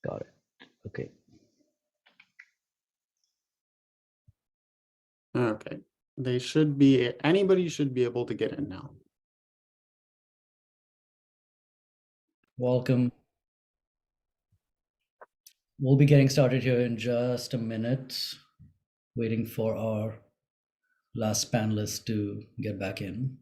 Got it. Okay. Okay. Anybody should be able to get in now. Welcome. We'll be getting started here in just a minute, waiting for our last panelist to get back in.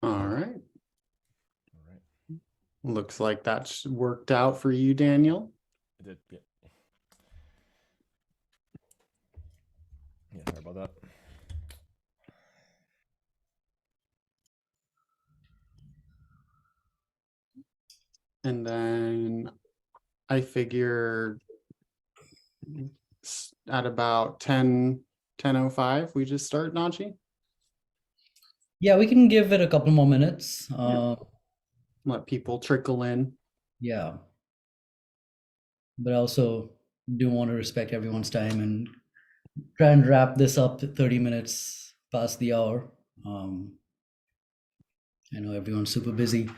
All right. All right. Looks like that's worked out for you, Daniel. It did. Yeah. Yeah. Sorry about that. And then I figure at about 10:05, we just start, Nachi? Yeah, we can give it a couple more minutes. Let people trickle in. Yeah. But I also do want to respect everyone's time and try and wrap this up 30 minutes past the hour. I know everyone's super busy.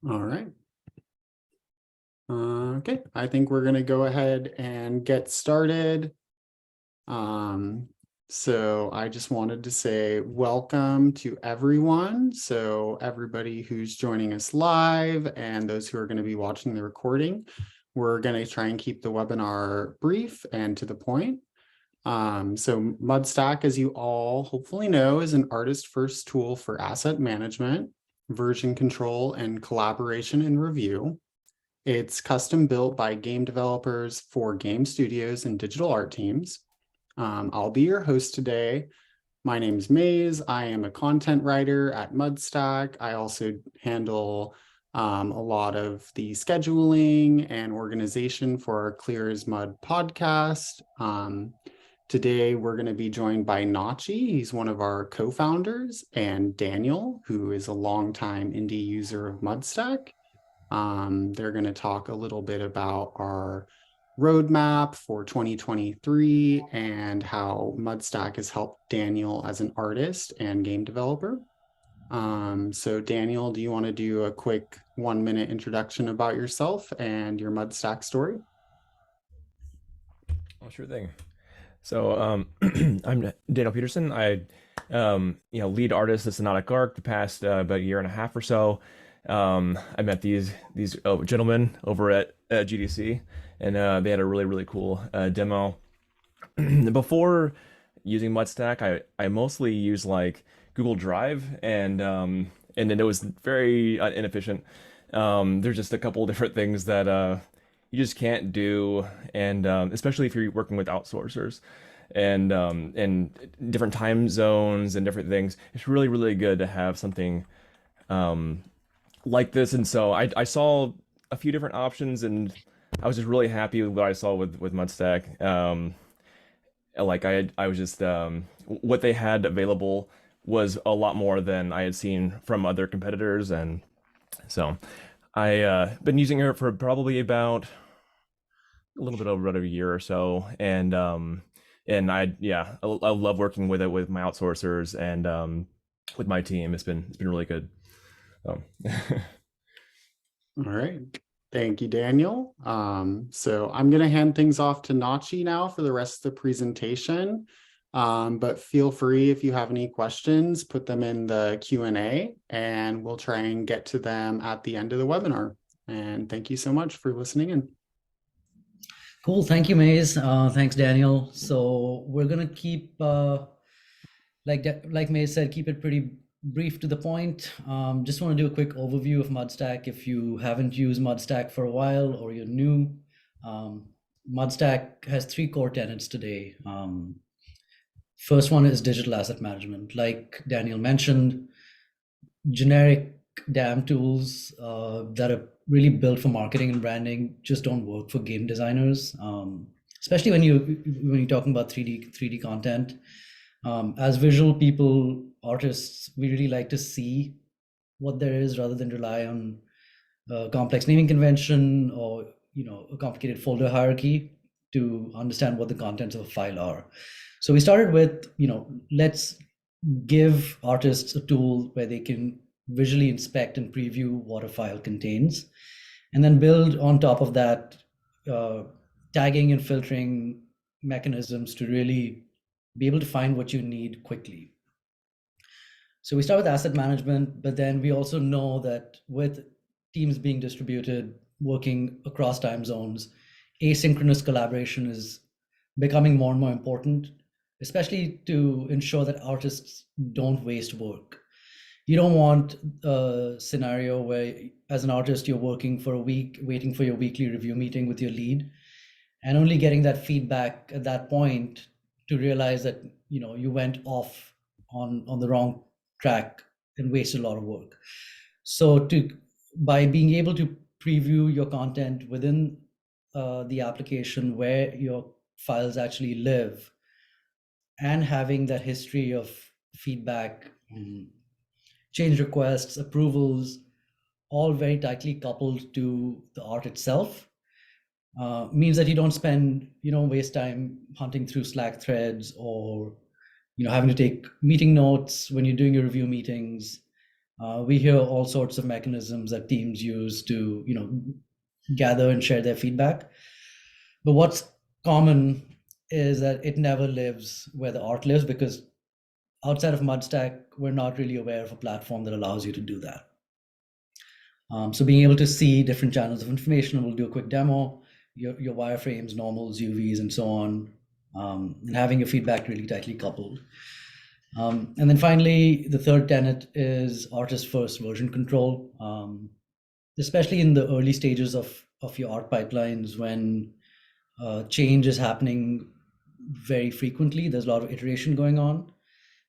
All right. Okay, I think we're gonna go ahead and get started. So I just wanted to say welcome to everyone. So everybody who's joining us live and those who are going to be watching the recording, we're going to try and keep the webinar brief and to the point. So Mudstack, as you all hopefully know, is an artist-first tool for asset management, version control, and collaboration and review. It's custom built by game developers for game studios and digital art teams. I'll be your host today. My name is Maze. I am a content writer at Mudstack. I also handle a lot of the scheduling and organization for our Clear as Mud podcast. Today, we're going to be joined by Nachi. He's one of our co-founders, and Daniel, who is a longtime indie user of Mudstack. They're going to talk a little bit about our roadmap for 2023 and how Mudstack has helped Daniel as an artist and game developer. So Daniel, do you want to do a quick 1-minute introduction about yourself and your Mudstack story? Oh, sure thing. So I'm Daniel Peterson. I lead artist at Sonotic Arc the past about a year and a half or so. I met these gentlemen over at GDC, and they had a really cool demo. Before using Mudstack, I mostly use like Google Drive, and then it was very inefficient. There's just a couple different things that you just can't do, and especially if you're working with outsourcers and different time zones and different things. It's really good to have something like this. And so I saw a few different options, and I was just really happy with what I saw with Mudstack. Like I was just what they had available was a lot more than I had seen from other competitors, and so I been using it for probably about a little bit over about a year or so, and I love working with it with my outsourcers and with my team. It's been really good. So All right. Thank you, Daniel. So I'm going to hand things off to Nachi now for the rest of the presentation. But feel free, if you have any questions, put them in the Q&A and we'll try and get to them at the end of the webinar. And thank you so much for listening in. Cool. Thank you, Maze. Thanks, Daniel. So we're gonna keep, like Maze said, keep it pretty brief to the point. Just want to do a quick overview of Mudstack. If you haven't used Mudstack for a while or you're new, Mudstack has 3 core tenets today. First one is digital asset management. Like Daniel mentioned, generic DAM tools that are really built for marketing and branding just don't work for game designers, especially when you're talking about 3D content. As visual people, artists, we really like to see what there is rather than rely on a complex naming convention or a complicated folder hierarchy to understand what the contents of a file are. So we started with let's give artists a tool where they can visually inspect and preview what a file contains, and then build on top of that tagging and filtering mechanisms to really be able to find what you need quickly. So we start with asset management, but then we also know that with teams being distributed, working across time zones, asynchronous collaboration is becoming more and more important, especially to ensure that artists don't waste work. You don't want a scenario where, as an artist, you're working for a week, waiting for your weekly review meeting with your lead, and only getting that feedback at that point to realize that you went off on the wrong track and wasted a lot of work. So by being able to preview your content within the application where your files actually live, and having that history of feedback, change requests, approvals, all very tightly coupled to the art itself, means that you don't waste time hunting through Slack threads or having to take meeting notes when you're doing your review meetings. We hear all sorts of mechanisms that teams use to gather and share their feedback. But what's common is that it never lives where the art lives, because outside of Mudstack, we're not really aware of a platform that allows you to do that. So being able to see different channels of information, we'll do a quick demo, your wireframes, normals, UVs, and so on, and having your feedback really tightly coupled. And then finally, the third tenet is artist first version control, especially in the early stages of your art pipelines, when change is happening very frequently. There's a lot of iteration going on.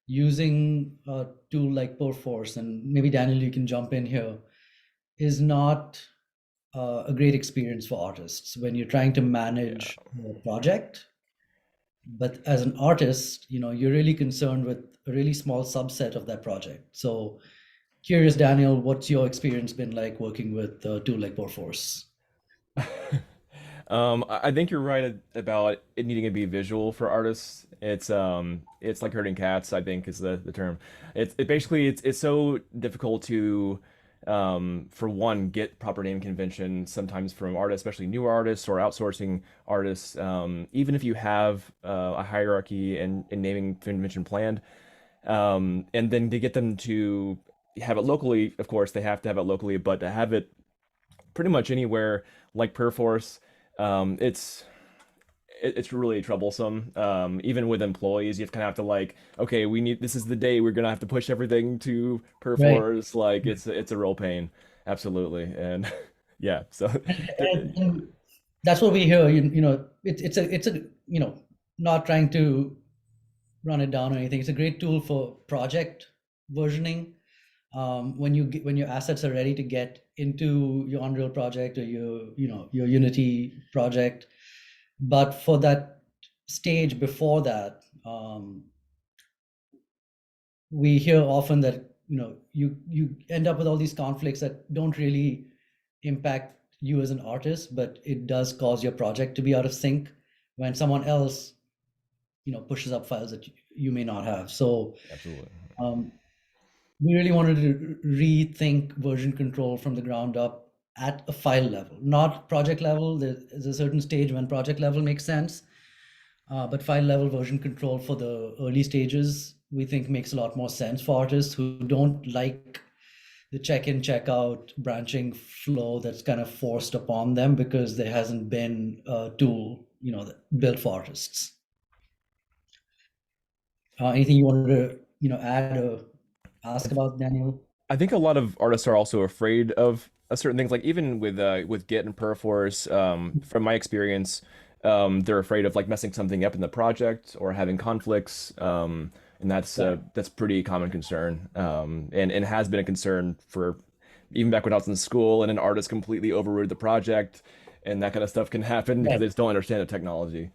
Using a tool like Perforce, and maybe Daniel, you can jump in here, is not a great experience for artists when you're trying to manage a project. But as an artist, you're really concerned with a really small subset of that project. So curious, Daniel, what's your experience been like working with a tool like Perforce? I think you're right about it needing to be visual for artists. It's like herding cats, I think is the term. It's so difficult to for one, get proper name convention sometimes from artists, especially newer artists or outsourcing artists. Even if you have a hierarchy and naming convention planned, and then to get them to have it locally, of course, they have to have it locally, but to have it pretty much anywhere like Perforce, it's really troublesome. Even with employees, you kind of have to like, okay, this is the day we're gonna have to push everything to Perforce. Like it's a real pain, absolutely, and yeah. So And that's what we hear. It's a not trying to run it down or anything. It's a great tool for project versioning. When your assets are ready to get into your Unreal project or your Unity project, but for that stage before that, we hear often that you end up with all these conflicts that don't really impact you as an artist, but it does cause your project to be out of sync when someone else pushes up files that you may not have. So Absolutely. um, we really wanted to rethink version control from the ground up at a file level, not project level. There's a certain stage when project level makes sense, but file level version control for the early stages, we think makes a lot more sense for artists who don't like the check-in, check-out branching flow that's kind of forced upon them because there hasn't been a tool, built for artists. Anything you wanted to, add or ask about, Daniel? I think a lot of artists are also afraid of certain things, like even with Git and Perforce. From my experience, they're afraid of like messing something up in the project or having conflicts, and that's pretty common concern, and has been a concern for even back when I was in school, and an artist completely overrode the project, and that kind of stuff can happen because Right. they just don't understand the technology.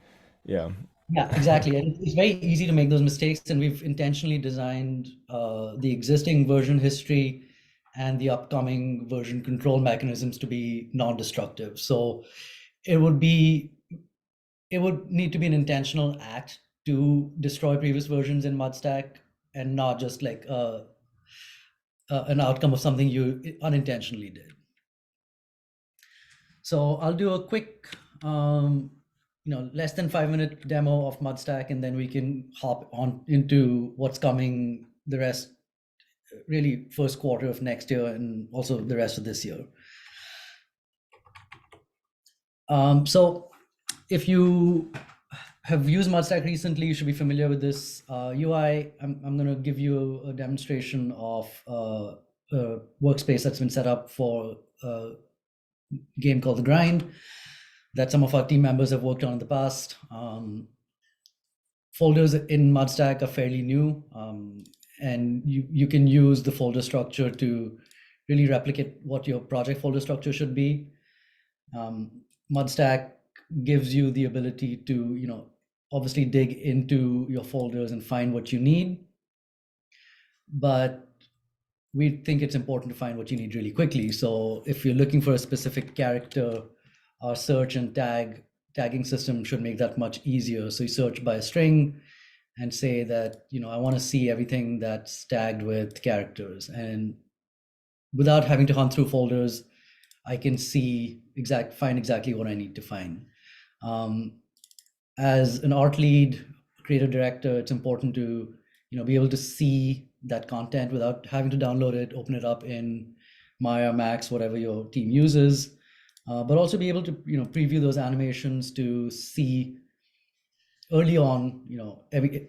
Yeah. Yeah, exactly. And it's very easy to make those mistakes, and we've intentionally designed the existing version history and the upcoming version control mechanisms to be non-destructive. So it would be it would need to be an intentional act to destroy previous versions in mudstack, and not just like an outcome of something you unintentionally did. So I'll do a quick less than 5 minute demo of mudstack, and then we can hop on into what's coming the rest, really first quarter of next year and also the rest of this year. So if you have used mudstack recently, you should be familiar with this UI. I'm going to give you a demonstration of a workspace that's been set up for a game called The Grind that some of our team members have worked on in the past. Folders in mudstack are fairly new, and you can use the folder structure to really replicate what your project folder structure should be. Mudstack gives you the ability to obviously dig into your folders and find what you need, but we think it's important to find what you need really quickly. So if you're looking for a specific character, our search and tagging system should make that much easier. So you search by a string and say that I want to see everything that's tagged with characters, and without having to hunt through folders, I can find exactly what I need to find. As an art lead, creative director, it's important to be able to see that content without having to download it, open it up in Maya, Max, whatever your team uses, but also be able to preview those animations to see early on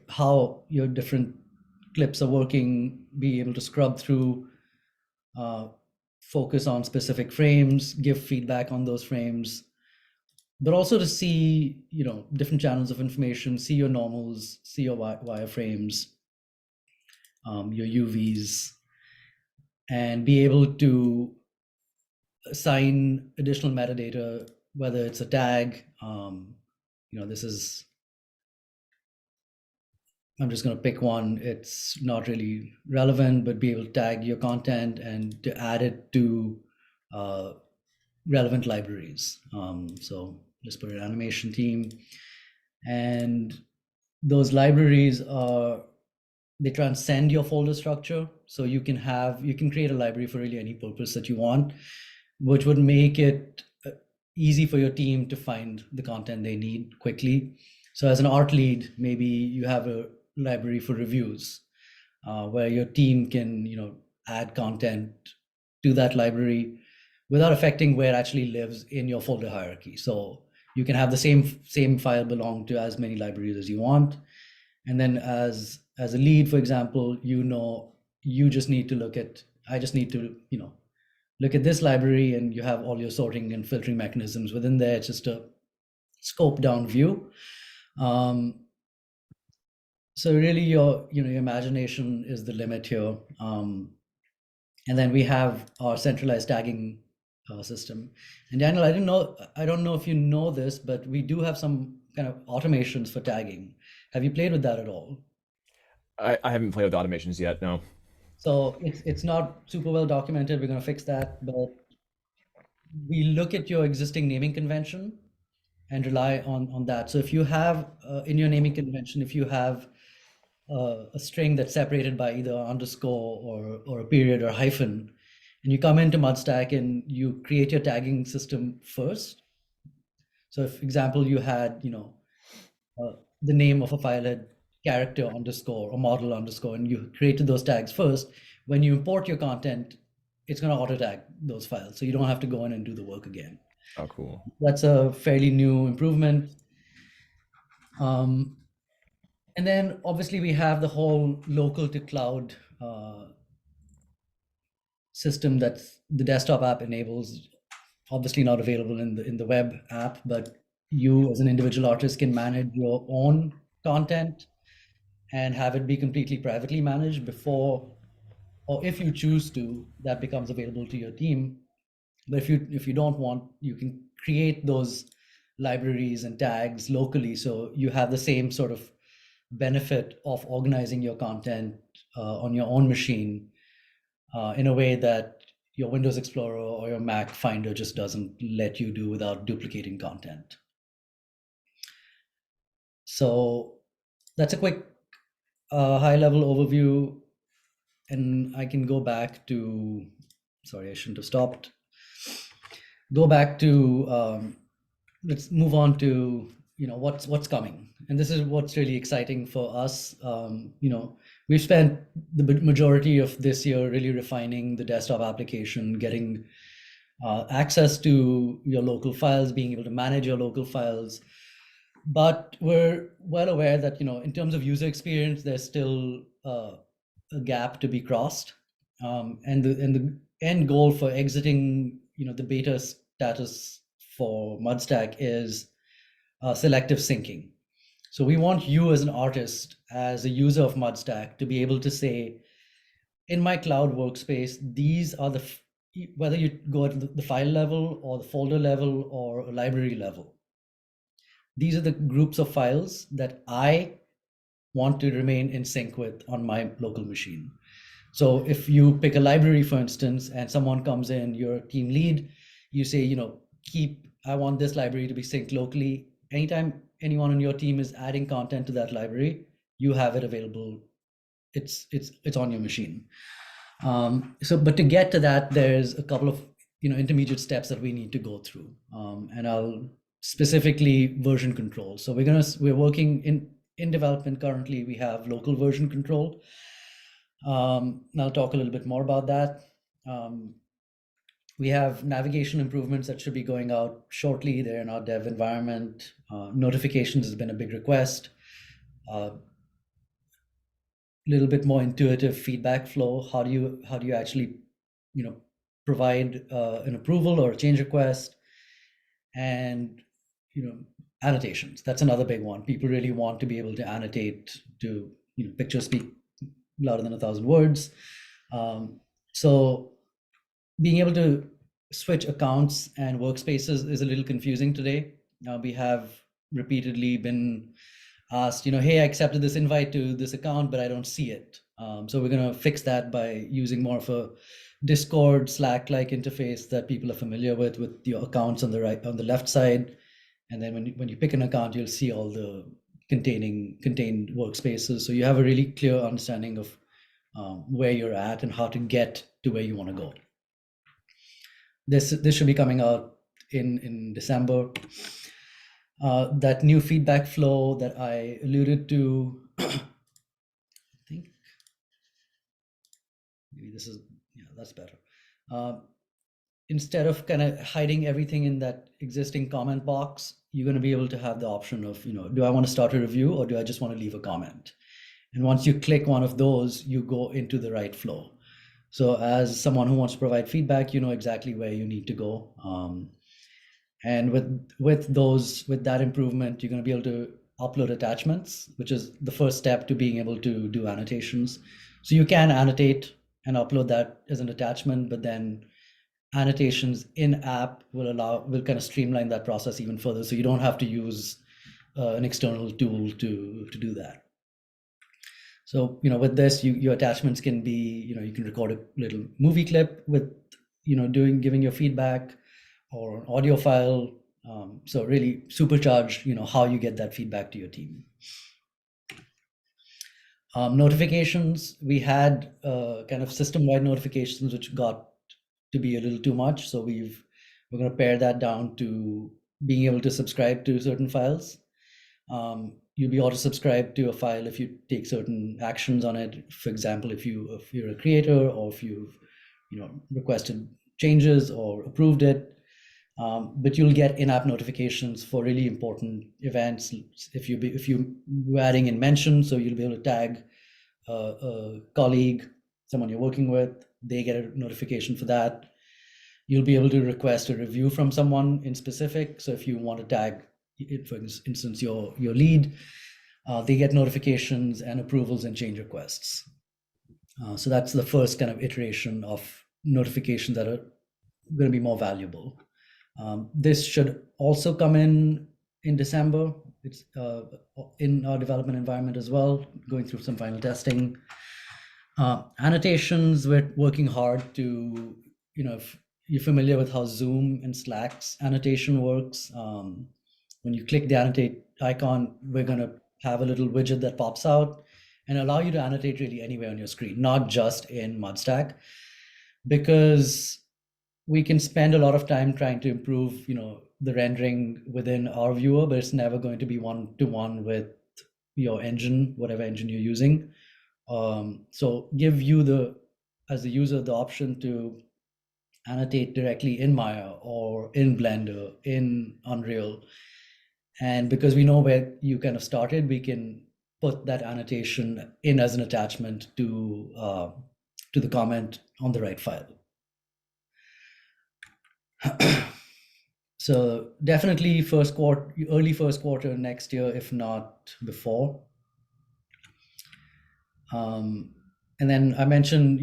how your different clips are working, be able to scrub through, focus on specific frames, give feedback on those frames, but also to see different channels of information, see your normals, see your wireframes, your UVs, and be able to assign additional metadata, whether it's a tag. This is, I'm just going to pick one. It's not really relevant, but be able to tag your content and to add it to relevant libraries. So just put an animation team, and those libraries they transcend your folder structure. So you can create a library for really any purpose that you want, which would make it easy for your team to find the content they need quickly. So as an art lead, maybe you have a library for reviews, where your team can add content to that library without affecting where it actually lives in your folder hierarchy. So you can have the same file belong to as many libraries as you want. And then as a lead, for example, you just need to look at this library, and you have all your sorting and filtering mechanisms within there. It's just a scope down view. So really your imagination is the limit here. And then we have our centralized tagging system. And Daniel, I don't know if you know this, but we do have some kind of automations for tagging. Have you played with that at all? I haven't played with automations yet. No. So it's not super well documented. We're going to fix that, but we look at your existing naming convention and rely on that. So if you have in your naming convention, if you have a string that's separated by either underscore or a period or hyphen, and you come into mudstack and you create your tagging system first. So if example you had the name of a file had character underscore or model underscore, and you created those tags first, when you import your content, it's going to auto tag those files, so you don't have to go in and do the work again. Oh, cool. That's a fairly new improvement. And then obviously we have the whole local to cloud system that the desktop app enables. Obviously not available in the web app, but you as an individual artist can manage your own content and have it be completely privately managed before, or if you choose to, that becomes available to your team. But if you don't want, you can create those libraries and tags locally, so you have the same sort of benefit of organizing your content on your own machine in a way that your Windows Explorer or your Mac Finder just doesn't let you do without duplicating content. So that's a quick high-level overview, and I can go back to, sorry, I shouldn't have stopped. Go back to, let's move on to what's coming, and this is what's really exciting for us. We've spent the majority of this year really refining the desktop application, getting access to your local files, being able to manage your local files. But we're well aware that in terms of user experience, there's still a gap to be crossed, and the end goal for exiting the beta status for Mudstack is selective syncing. So we want you as an artist, as a user of Mudstack, to be able to say, in my cloud workspace, these are whether you go at the file level or the folder level or a library level, these are the groups of files that I want to remain in sync with on my local machine. So if you pick a library, for instance, and someone comes in, you're a team lead, you say, I want this library to be synced locally. Anytime anyone on your team is adding content to that library, you have it available. It's on your machine. But to get to that, there's a couple of intermediate steps that we need to go through, and I'll specifically version control. So we're working in development currently. We have local version control. I'll talk a little bit more about that. We have navigation improvements that should be going out shortly. They're in our dev environment. Notifications has been a big request. A little bit more intuitive feedback flow. How do you actually provide an approval or a change request? And annotations. That's another big one. People really want to be able to annotate to pictures speak louder than 1,000 words. So being able to switch accounts and workspaces is a little confusing today. We have repeatedly been asked, hey, I accepted this invite to this account, but I don't see it. So we're going to fix that by using more of a Discord, Slack-like interface that people are familiar with your accounts on the left side. And then when you pick an account, you'll see all the contained workspaces. So you have a really clear understanding of where you're at and how to get to where you want to go. This should be coming out in December. That new feedback flow that I alluded to, I think maybe this is, that's better. Instead of kind of hiding everything in that existing comment box, you're going to be able to have the option of, do I want to start a review or do I just want to leave a comment? And once you click one of those, you go into the right flow. So as someone who wants to provide feedback, you know exactly where you need to go. And with that improvement, you're going to be able to upload attachments, which is the first step to being able to do annotations. So you can annotate and upload that as an attachment, but then annotations in app will kind of streamline that process even further. So you don't have to use an external tool to do that. So, with this, your attachments can be, you can record a little movie clip with, giving your feedback, or an audio file. So really supercharge, how you get that feedback to your team. Notifications, we had kind of system-wide notifications, which got to be a little too much. So we're going to pare that down to being able to subscribe to certain files. You'll be auto-subscribed to a file if you take certain actions on it. For example, if you're a creator, or if you've requested changes or approved it. But you'll get in-app notifications for really important events. If you're adding in mention, so you'll be able to tag a colleague, someone you're working with, they get a notification for that. You'll be able to request a review from someone in specific. So if you want to tag, for instance, your lead, they get notifications and approvals and change requests. So that's the first kind of iteration of notifications that are going to be more valuable. This should also come in December. It's in our development environment as well, going through some final testing. Annotations, we're working hard to, if you're familiar with how Zoom and Slack's annotation works, when you click the annotate icon, we're going to have a little widget that pops out and allow you to annotate really anywhere on your screen, not just in mudstack, because we can spend a lot of time trying to improve, the rendering within our viewer, but it's never going to be one-to-one with your engine, whatever engine you're using. So give you as the user, the option to annotate directly in Maya or in Blender, in Unreal. And because we know where you kind of started, we can put that annotation in as an attachment to the comment on the right file. So definitely early first quarter next year, if not before. And then I mentioned,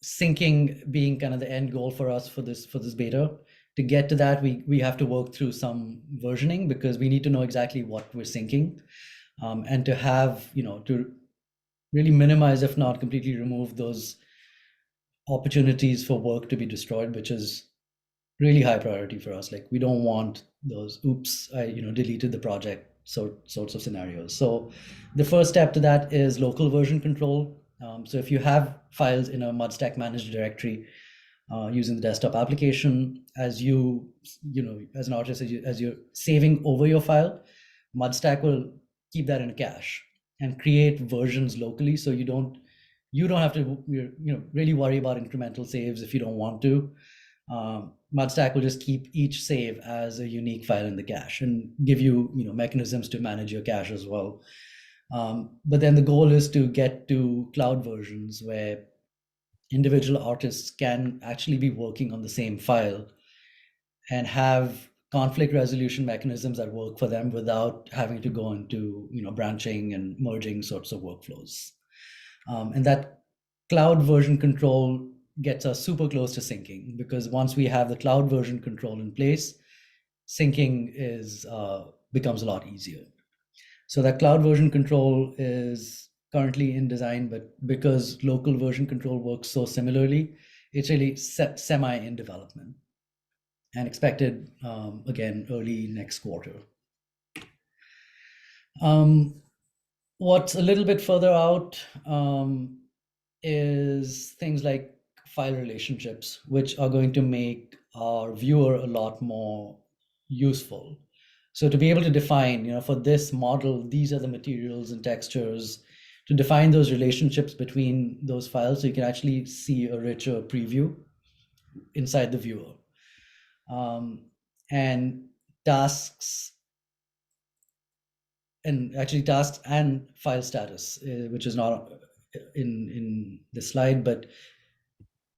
syncing being kind of the end goal for us for this beta. To get to that, we have to work through some versioning, because we need to know exactly what we're syncing, and to have, to really minimize, if not completely remove, those opportunities for work to be destroyed, which is really high priority for us. Like, we don't want those oops, I deleted the project sorts of scenarios. So the first step to that is local version control. So if you have files in a mudstack managed directory using the desktop application, as as an artist, as you're saving over your file, mudstack will keep that in a cache and create versions locally, so you don't have to really worry about incremental saves if you don't want to. Mudstack will just keep each save as a unique file in the cache and give you mechanisms to manage your cache as well. But then the goal is to get to cloud versions where individual artists can actually be working on the same file and have conflict resolution mechanisms that work for them without having to go into branching and merging sorts of workflows. And that cloud version control gets us super close to syncing, because once we have the cloud version control in place, syncing becomes a lot easier. So that cloud version control is currently in design, but because local version control works so similarly, it's really semi in development and expected again early next quarter. What's a little bit further out is things like file relationships, which are going to make our viewer a lot more useful. So to be able to define, for this model, these are the materials and textures, to define those relationships between those files, so you can actually see a richer preview inside the viewer. And tasks and file status, which is not in the slide, but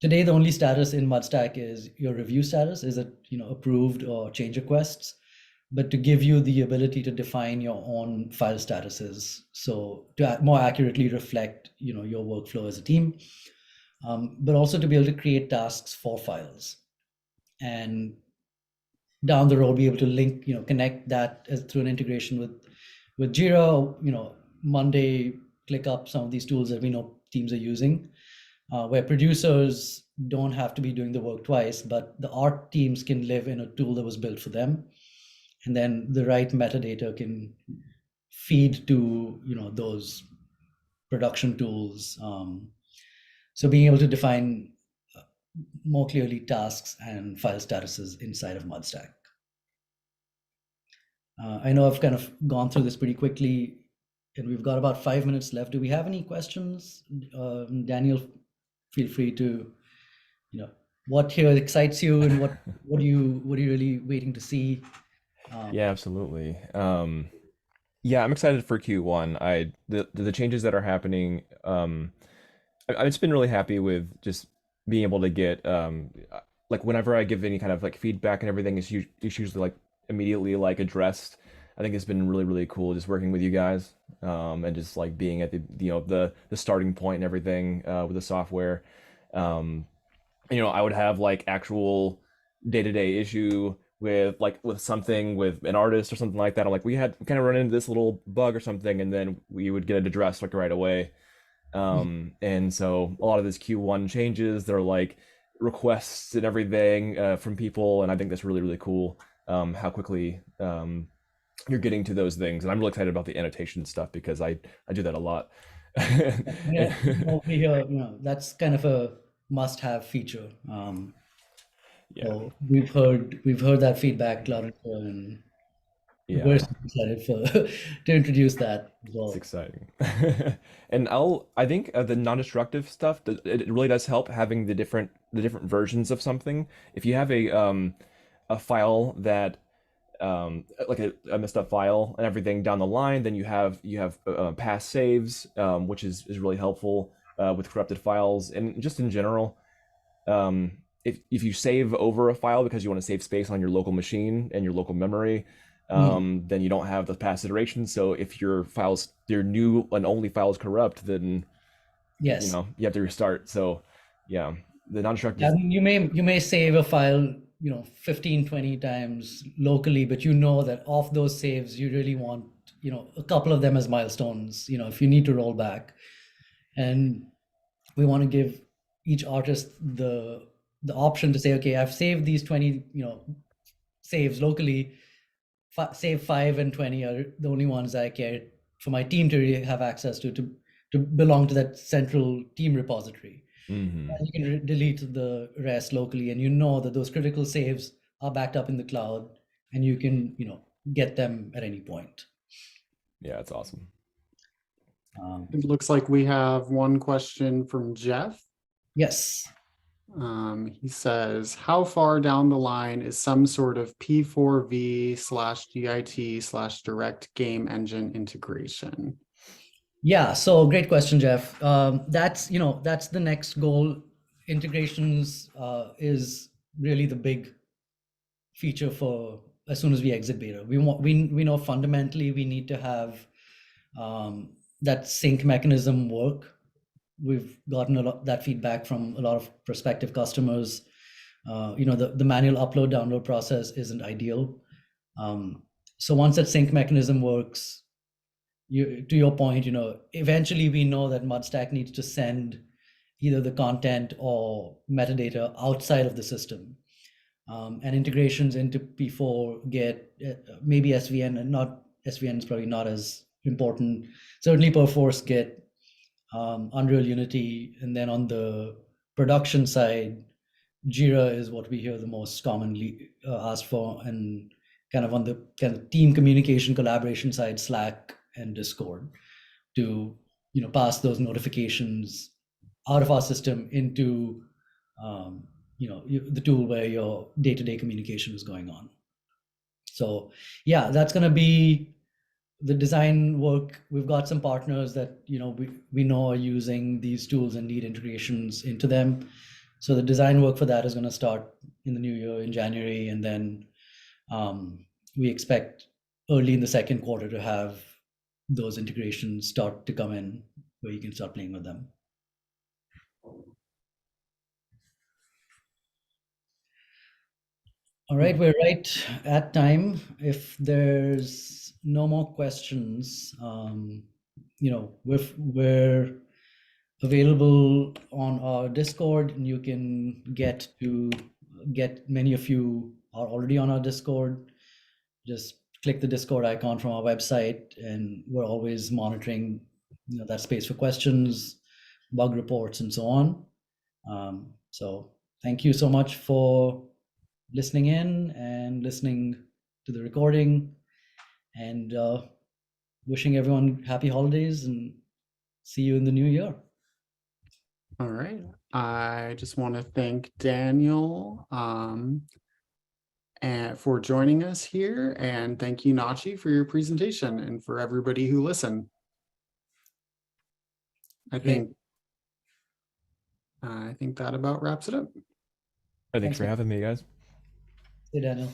today the only status in Mudstack is your review status. Is it approved or change requests? But to give you the ability to define your own file statuses, so to more accurately reflect your workflow as a team, but also to be able to create tasks for files, and down the road be able to link, connect that through an integration with Jira, Monday click up some of these tools that we know teams are using, where producers don't have to be doing the work twice, but the art teams can live in a tool that was built for them. And then the right metadata can feed to those production tools. So being able to define more clearly tasks and file statuses inside of mudstack. I know I've kind of gone through this pretty quickly, and we've got about 5 minutes left. Do we have any questions? Daniel, feel free to, what here excites you, and what are you really waiting to see? Yeah, absolutely. Yeah, I'm excited for Q1. The changes that are happening. I've just been really happy with just being able to get like whenever I give any kind of like feedback and everything, it's usually like immediately like addressed. I think it's been really, really cool just working with you guys, and just like being at the starting point and everything with the software. Um, I would have like actual day-to-day issue with something with an artist or something like that. I'm like, we kind of run into this little bug or something, and then we would get it addressed like right away. And so a lot of this Q1 changes, they're like requests and everything from people, and I think that's really, really cool. How quickly you're getting to those things, and I'm really excited about the annotation stuff because I do that a lot. Yeah, we hear, that's kind of a must-have feature. Yeah, So we've heard that feedback loud and clear, and we're yeah, super excited to introduce that as it's well. exciting. And I think the non-destructive stuff, it really does help having the different versions of something. If you have a file that like a messed up file and everything down the line, then you have past saves, which is really helpful with corrupted files and just in general. If you save over a file because you want to save space on your local machine and your local memory, then you don't have the past iterations. So if your new and only file is corrupt, then Yes. you have to restart. So yeah, the non-destructive. I mean, you may save a file 15, 20 times locally, but that off those saves you really want a couple of them as milestones, if you need to roll back. And we want to give each artist the option to say, okay, I've saved these 20 saves locally. Save 5 and 20 are the only ones I care for my team to really have access to belong to that central team repository. Hmm. You can delete the rest locally, and that those critical saves are backed up in the cloud, and you can get them at any point. Yeah, it's awesome. It looks like we have one question from Jeff. Yes. He says, how far down the line is some sort of P4V/GIT/direct game engine integration? Yeah, so great question, Jeff. That's the next goal. Integrations is really the big feature for as soon as we exit beta. We know fundamentally we need to have that sync mechanism work. We've gotten that feedback from a lot of prospective customers. The manual upload download process isn't ideal. So once that sync mechanism works, to your point, eventually we know that mudstack needs to send either the content or metadata outside of the system. And integrations into P4 get maybe SVN, and not SVN is probably not as important. Certainly Perforce get Unreal Unity, and then on the production side, Jira is what we hear the most commonly asked for, and kind of on the kind of team communication collaboration side, Slack and Discord, to pass those notifications out of our system into the tool where your day-to-day communication is going on. So yeah, that's going to be the design work. We've got some partners that we know are using these tools and need integrations into them. So the design work for that is going to start in the new year in January, and then we expect early in the second quarter to have those integrations start to come in where you can start playing with them. All right, we're right at time. If there's no more questions, we're available on our Discord, and you can get many of you are already on our Discord. Just click the Discord icon from our website, and we're always monitoring that space for questions, bug reports, and so on. So thank you so much for listening in and listening to the recording, and wishing everyone happy holidays, and see you in the new year. All right. I just want to thank Daniel and for joining us here, and thank you, Nachi, for your presentation, and for everybody who listened. I think that about wraps it up. Thanks for having me, guys. Hey, Daniel.